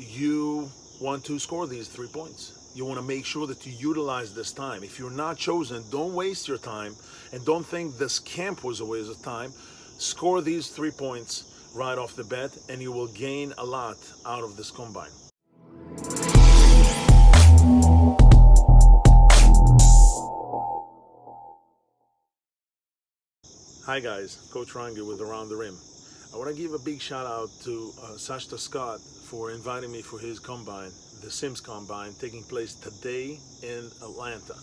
you want to score these 3 points. You want to make sure that you utilize this time. If you're not chosen, don't waste your time and don't think this camp was a waste of time. Score these 3 points right off the bat, and you will gain a lot out of this combine. Hi guys, Coach Rangi with Around the Rim. I want to give a big shout out to Sashta Scott for inviting me for his combine, the Sims Combine, taking place today in Atlanta.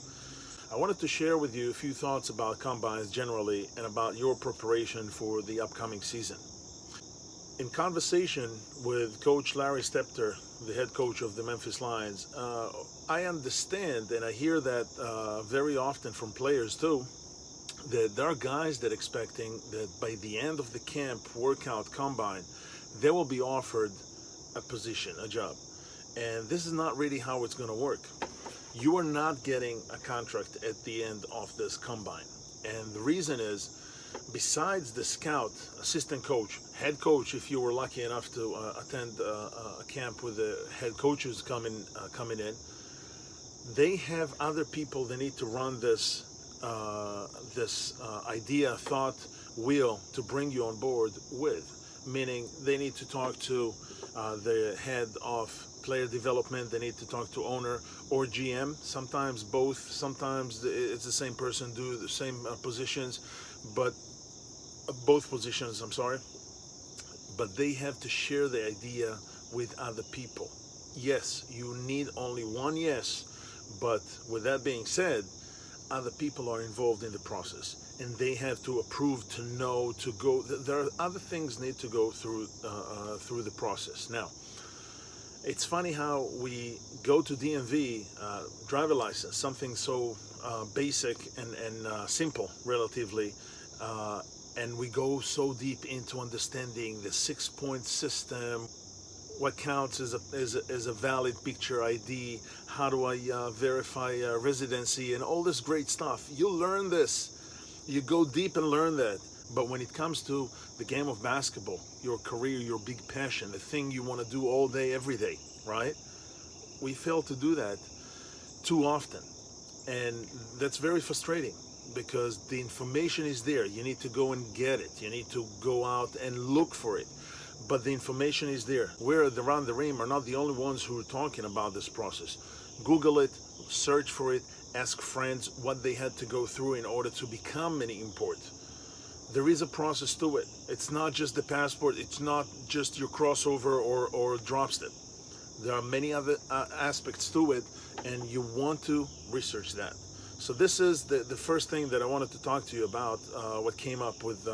I wanted to share with you a few thoughts about combines generally and about your preparation for the upcoming season. In conversation with Coach Larry Stepter, the head coach of the Memphis Lions, I understand and I hear that very often from players too, that there are guys that expecting that by the end of the camp workout combine, they will be offered a position, a job. And this is not really how it's going to work. You are not getting a contract at the end of this combine. And the reason is, besides the scout, assistant coach, head coach, if you were lucky enough to attend a camp with the head coaches coming in, they have other people they need to run this idea, thought wheel to bring you on board with. Meaning they need to talk to the head of player development, they need to talk to owner or GM, sometimes both, sometimes it's the same person, do the same positions, but both positions, I'm sorry, but they have to share the idea with other people. Yes, you need only one yes, but with that being said, other people are involved in the process and they have to approve, to know, to go. There are other things need to go through the process. Now, it's funny how we go to DMV, driver license, something so basic and simple relatively, and we go so deep into understanding the 6-point system, what counts as a valid picture ID, how do I verify residency, and all this great stuff. You learn this, you go deep and learn that. But when it comes to the game of basketball, your career, your big passion, the thing you want to do all day, every day, right? We fail to do that too often. And that's very frustrating because the information is there. You need to go and get it. You need to go out and look for it. But the information is there. We're at Around the Rim are not the only ones who are talking about this process. Google it, search for it, ask friends what they had to go through in order to become an import. There is a process to it. It's not just the passport, it's not just your crossover or drop step. There are many other aspects to it, and you want to research that. So this is the first thing that I wanted to talk to you about, what came up with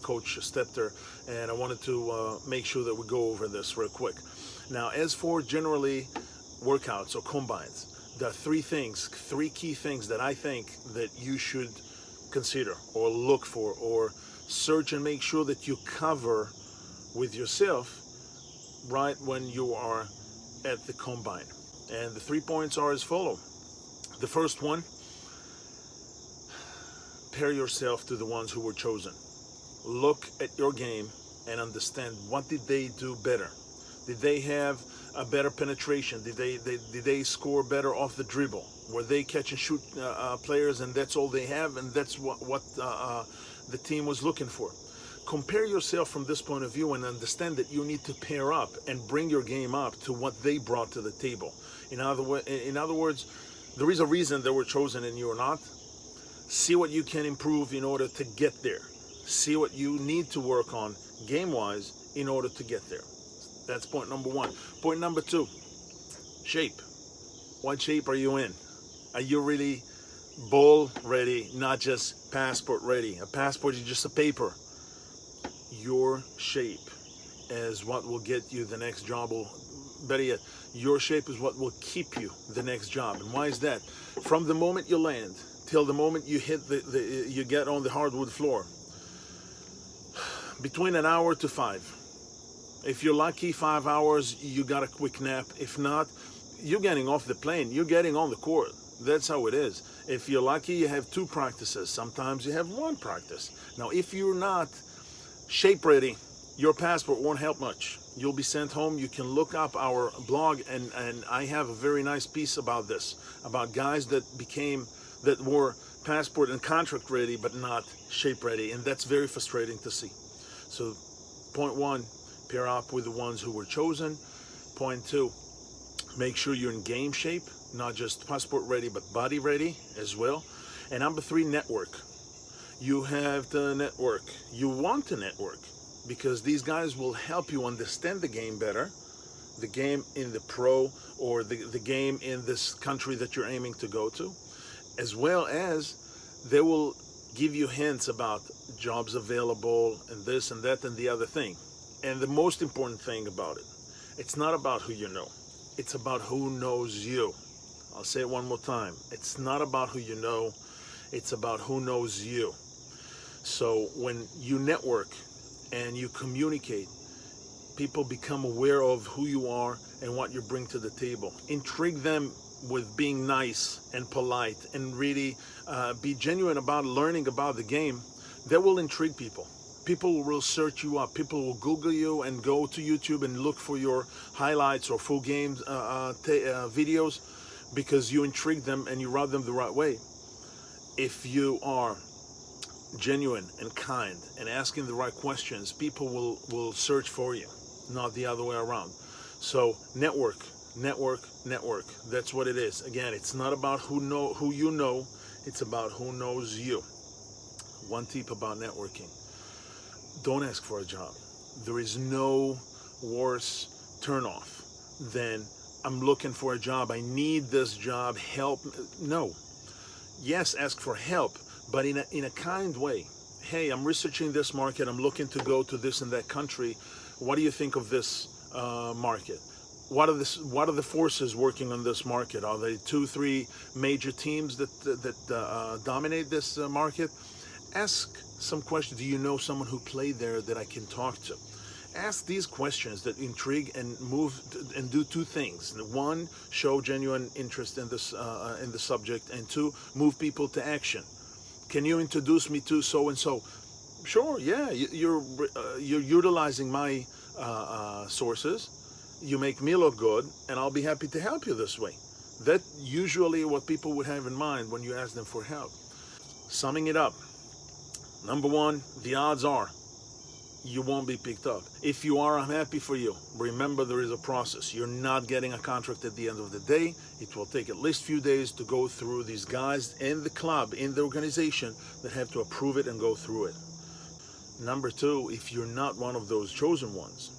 Coach Stepter, and I wanted to make sure that we go over this real quick. Now, as for generally workouts or combines, there are three key things that I think that you should consider or look for or search and make sure that you cover with yourself right when you are at the combine. And the 3 points are as follow. The first one, compare yourself to the ones who were chosen. Look at your game and understand, what did they do better? Did they have a better penetration? Did they score better off the dribble? Were they catch and shoot players and that's all they have and that's what the team was looking for? Compare yourself from this point of view and understand that you need to pair up and bring your game up to what they brought to the table. In other words, there is a reason they were chosen and you are not. See what you can improve in order to get there. See what you need to work on game-wise in order to get there. That's point number one. Point number two, shape. What shape are you in? Are you really ball ready, not just passport ready? A passport is just a paper. Your shape is what will get you the next job, or better yet, your shape is what will keep you the next job. And why is that? From the moment you land till the moment you hit you get on the hardwood floor, between an hour to 5. If you're lucky, 5 hours, you got a quick nap. If not, you're getting off the plane, you're getting on the court. That's how it is. If you're lucky, you have 2 practices. Sometimes you have 1 practice. Now, if you're not shape ready, your passport won't help much. You'll be sent home. You can look up our blog, and I have a very nice piece about this, about guys that were passport and contract ready but not shape ready, and that's very frustrating to see. So point one, pair up with the ones who were chosen. Point two, make sure you're in game shape, not just passport ready but body ready as well. And number three, network. You have to network. You want to network, because these guys will help you understand the game better, the game in the pro or the game in this country that you're aiming to go to, as well as they will give you hints about jobs available and this and that and the other thing. And the most important thing about it, it's not about who you know. It's about who knows you. I'll say it one more time. It's not about who you know. It's about who knows you. So when you network and you communicate, people become aware of who you are and what you bring to the table. Intrigue them with being nice and polite, and really be genuine about learning about the game. That will intrigue people. People will search you up. People will Google you and go to YouTube and look for your highlights or full game videos, because you intrigue them and you rub them the right way. If you are genuine and kind and asking the right questions, people will search for you, not the other way around. So network. That's what it is. Again, it's not about who you know, it's about who knows you. One tip about networking: don't ask for a job. There is no worse turnoff than I'm looking for a job, I need this job, help. No. Yes, ask for help, but in a kind way. Hey, I'm researching this market, I'm looking to go to this and that country. What do you think of this market? What are the forces working on this market? Are there 2-3 major teams that dominate this market? Ask some questions. Do you know someone who played there that I can talk to? Ask these questions that intrigue and move and do two things. One, show genuine interest in this in the subject, and two, move people to action. Can you introduce me to so and so? Sure, yeah. You're utilizing my sources. You make me look good, and I'll be happy to help you this way. That usually what people would have in mind when you ask them for help. Summing it up, number one, the odds are you won't be picked up. If you are, I'm happy for you. Remember, there is a process. You're not getting a contract at the end of the day. It will take at least a few days to go through these guys in the club, in the organization, that have to approve it and go through it. Number two, if you're not one of those chosen ones,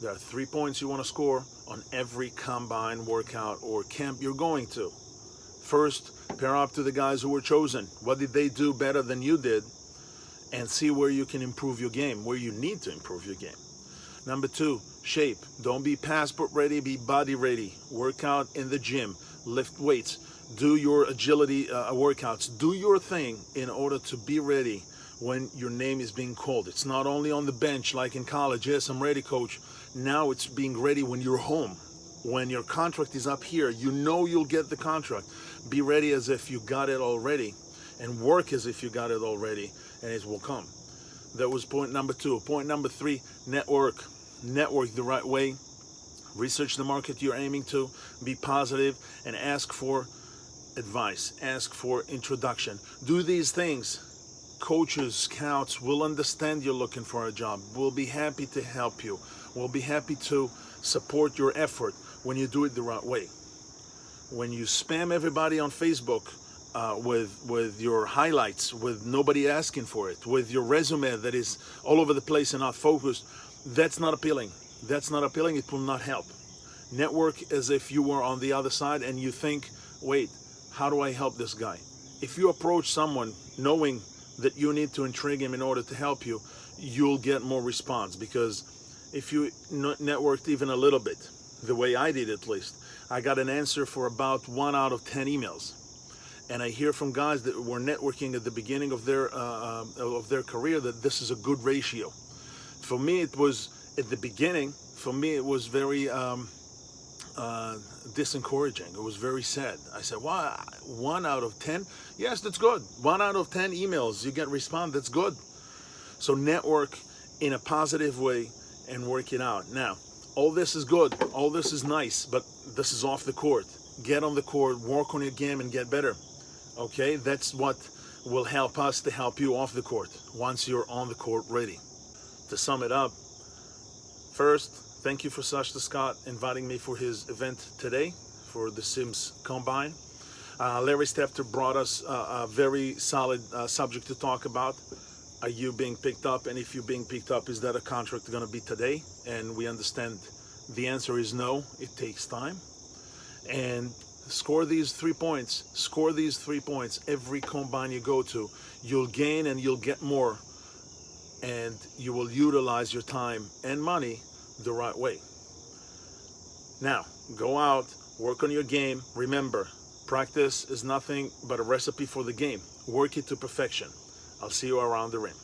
there are 3 points you want to score on every combine, workout, or camp you're going to. First, pair up to the guys who were chosen. What did they do better than you did? And see where you can improve your game, where you need to improve your game. Number two, shape. Don't be passport ready, be body ready. Work out in the gym, lift weights, do your agility workouts. Do your thing in order to be ready when your name is being called. It's not only on the bench like in college. Yes, I'm ready, coach. Now it's being ready when you're home. When your contract is up here, you know you'll get the contract. Be ready as if you got it already, and work as if you got it already, and it will come. That was point number two. Point number three, network. Network the right way. Research the market you're aiming to. Be positive and ask for advice. Ask for introduction. Do these things. Coaches, scouts will understand you're looking for a job. We'll be happy to help you. We'll be happy to support your effort when you do it the right way. When you spam everybody on Facebook with your highlights, with nobody asking for it, with your resume that is all over the place and not focused, that's not appealing. That's not appealing. It will not help. Network as if you were on the other side and you think, wait, how do I help this guy? If you approach someone knowing that you need to intrigue him in order to help you, you'll get more response. Because if you networked even a little bit, the way I did at least, I got an answer for about 1 out of 10 emails. And I hear from guys that were networking at the beginning of their career that this is a good ratio. For me, it was at the beginning. For me, it was very disencouraging. It was very sad. I said, "Wow, 1 out of 10? Yes, that's good. 1 out of 10 emails you get respond. That's good." So network in a positive way and work it out. Now, all this is good, all this is nice, but this is off the court. Get on the court, work on your game, and get better. Okay, that's what will help us to help you off the court once you're on the court ready. To sum it up, first, thank you for Sashta Scott inviting me for his event today for the Sims Combine. Larry Stepter brought us a very solid subject to talk about. Are you being picked up? And if you're being picked up, is that a contract going to be today? And we understand the answer is no. It takes time. And score these 3 points. Score these 3 points every combine you go to. You'll gain and you'll get more. And you will utilize your time and money the right way. Now, go out, work on your game. Remember, practice is nothing but a recipe for the game. Work it to perfection. I'll see you around the rim.